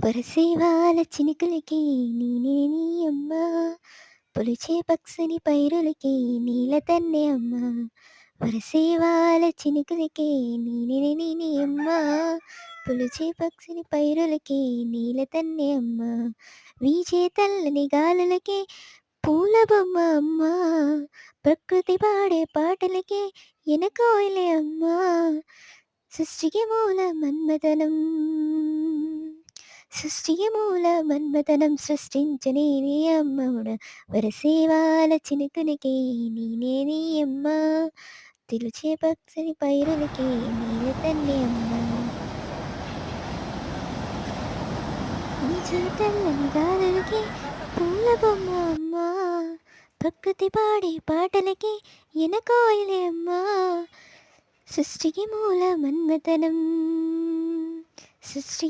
వరసేవాల చినుకులకి నేనే నీ అమ్మ, పొలిచే పక్షిని పైరులకి నీల తన్నే అమ్మ. వరసేవాల చినుకులకి నేనే నీ అమ్మ, పొలిచే పక్షిని పైరులకి నీల తన్నే అమ్మ. వీచే తెల్లని గాలులకి పూల బొమ్మ అమ్మ, ప్రకృతి పాడే పాటలకి ఎనకోయిలే అమ్మ. సృష్టికి మూల మన్మథనం, సృష్టికి మూల మన్మథనం సృష్టించని నీ అమ్మవుడ. వరసేవాల చినుకునికి నేనే నీ అమ్మ, తిరుచే పక్షిని పైరులకి నీల తల్లి అమ్మ. నీ చేతల్లని గాలులకి పూల బొమ్మ అమ్మ, ప్రకృతి పాడే పాటలకి ఎనకోయిలే అమ్మ. సృష్టికి మూల మన్మథనం, సృష్టి